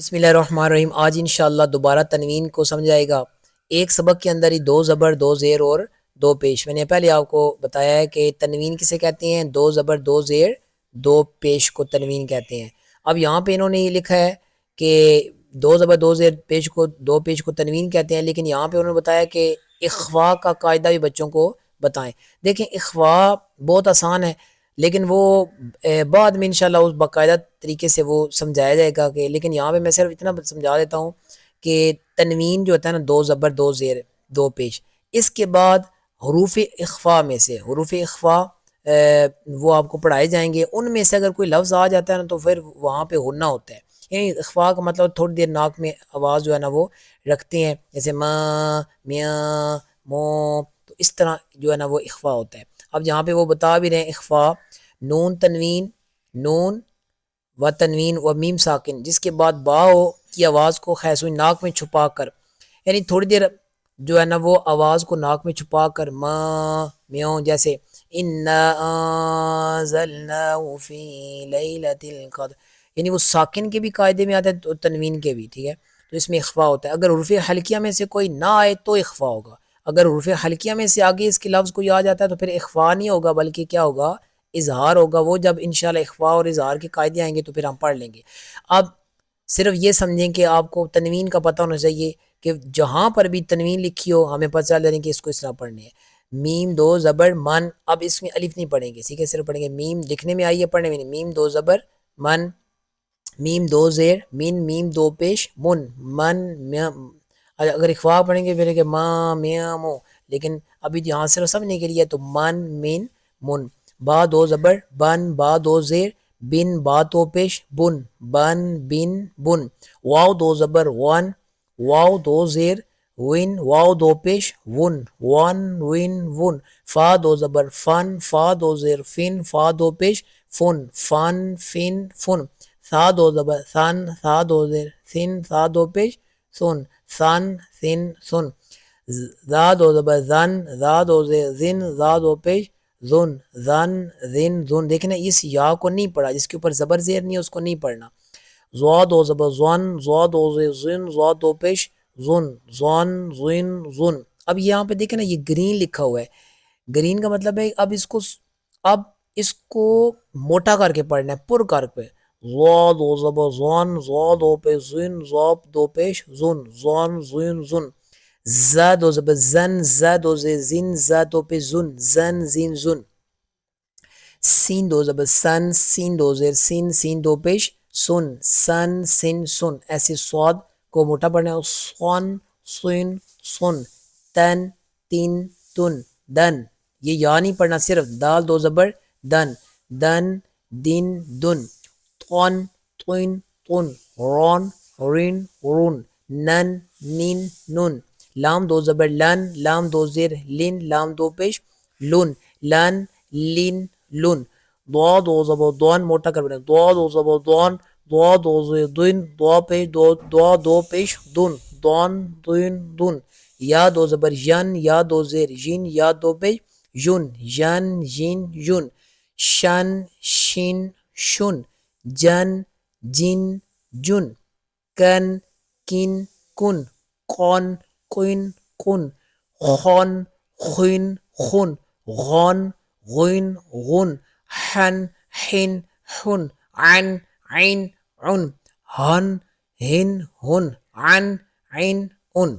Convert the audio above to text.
بسم اللہ الرحمن الرحیم۔ آج انشاءاللہ دوبارہ تنوین کو سمجھائے گا۔ ایک سبق کے اندر ہی دو زبر، دو زیر اور دو پیش۔ میں نے پہلے آپ کو بتایا ہے کہ تنوین کسے کہتے ہیں، دو زبر دو زیر دو پیش کو تنوین کہتے ہیں۔ اب یہاں پہ انہوں نے یہ لکھا ہے کہ دو زبر دو زیر پیش کو دو پیش کو تنوین کہتے ہیں، لیکن یہاں پہ انہوں نے بتایا کہ اخفا کا قاعدہ بھی بچوں کو بتائیں۔ دیکھیں اخفا بہت آسان ہے، لیکن وہ بعد میں انشاءاللہ اس باقاعدہ طریقے سے وہ سمجھایا جائے گا کہ، لیکن یہاں پہ میں صرف اتنا سمجھا دیتا ہوں کہ تنوین جو ہوتا ہے نا، دو زبر دو زیر دو پیش، اس کے بعد حروف اخفا میں سے حروف اخفا وہ آپ کو پڑھائے جائیں گے، ان میں سے اگر کوئی لفظ آ جاتا ہے نا تو پھر وہاں پہ ہونا ہوتا ہے۔ یعنی اخفا کا مطلب تھوڑی دیر ناک میں آواز جو ہے نا وہ رکھتے ہیں، جیسے ما، میاں، مو، تو اس طرح جو ہے نا وہ اخفا ہوتا ہے۔ اب جہاں پہ وہ بتا بھی رہے ہیں اخفا، نون تنوین، نون و تنوین و میم ساکن، جس کے بعد باؤ کی آواز کو خیسوئی ناک میں چھپا کر، یعنی تھوڑی دیر جو ہے نا وہ آواز کو ناک میں چھپا کر، ما، میوں، جیسے انا انزلناہ فی لیلۃ القدر، یعنی وہ ساکن کے بھی قاعدے میں آتا ہے تو تنوین کے بھی، ٹھیک ہے، تو اس میں اخفا ہوتا ہے۔ اگر حروف حلقیہ میں سے کوئی نہ آئے تو اخفا ہوگا، اگر حروف حلقیہ میں سے آگے اس کے لفظ کوئی آ جاتا ہے تو پھر اخفا نہیں ہوگا، بلکہ کیا ہوگا، اظہار ہوگا۔ وہ جب انشاءاللہ اخفا اور اظہار کے قاعدے آئیں گے تو پھر ہم پڑھ لیں گے۔ اب صرف یہ سمجھیں کہ آپ کو تنوین کا پتہ ہونا چاہیے کہ جہاں پر بھی تنوین لکھی ہو ہمیں پتہ چل جائے کہ اس کو اس طرح پڑھنے ہے۔ میم دو زبر من، اب اس میں الف نہیں پڑھیں گے، ٹھیک ہے، صرف پڑھیں گے میم، لکھنے میں آئی ہے پڑھنے میں نہیں۔ میم دو زبر من، میم دو زیر مین، میم دو پیش من، من اگر اخفا پڑھیں گے پھر کہ ماں میاں مو، لیکن ابھی یہاں صرف سمجھنے کے لیے تو من مین من۔ با دو زبر بن، با دو زیر بن، با دو پیش بن، بن بن بن۔ واو دو زبر وان، واو دو زیر وین، واو دو پیش ون، ون وین ون۔ فا دو زبر فن، فا دو زیر فن، فا دو پیش فن، فن فن فن۔ ثا دو زبر ثن، ثا دو زیر ثن، ثا دو پیش سن، ثن ثن سن۔ ذا دو زبر زن، ذا دو زیر زن، ذا دو پیش زن، زن زن زن۔ دیکھیں نا اس یا کو نہیں پڑھا، جس کے اوپر زبر زیر نہیں ہے اس کو نہیں پڑھنا۔ زوا دو زبر زون، زوا دو زیر زن، زوا دو پیش زن، زن زن زن۔ اب یہاں پہ دیکھیں نا یہ گرین لکھا ہوا ہے، گرین کا مطلب ہے اب اس کو موٹا کر کے پڑھنا ہے، پر کر کے۔ زوا دو زبر زون، زوا دو پیش زن، زوا دو پیش زن، زن زن زن۔ ز دو زبر زن، ز دو زیر زن، ز دو پیش زن، زن زین زن۔ سین دو زبر سن، سین دو زیر سین، سین دو پیش سن، سن سن سن۔ ایسے سواد کو موٹا پڑھنا ہے، سون سن سن۔ تن تین تن دن، یہ یا نہیں پڑھنا، صرف دال دو زبر دن، دن دن دن۔ تون تن تن، رون رین رون، نن نین نن۔ لام دو زبر لن، لام دو زیر لن، لام دو پیش لن، لن لن لن۔ دعا دو زبر دون، موٹا کر بنا، دعا دو زبر دون، دعا دو زیر دن، دعا پیش دعا دو پیش دن، دون دن دن۔ یا دو زبر ین، یا دو زیر ین، یا دو پیش یون، ین ین یون۔ شن شن شن، جن جن جن۔ کن کن کن، قن قن قن۔ خن خن خن، غن غن غن۔ حن حن حن، عن عین عن، ہن ہن ہن، عن عین ان۔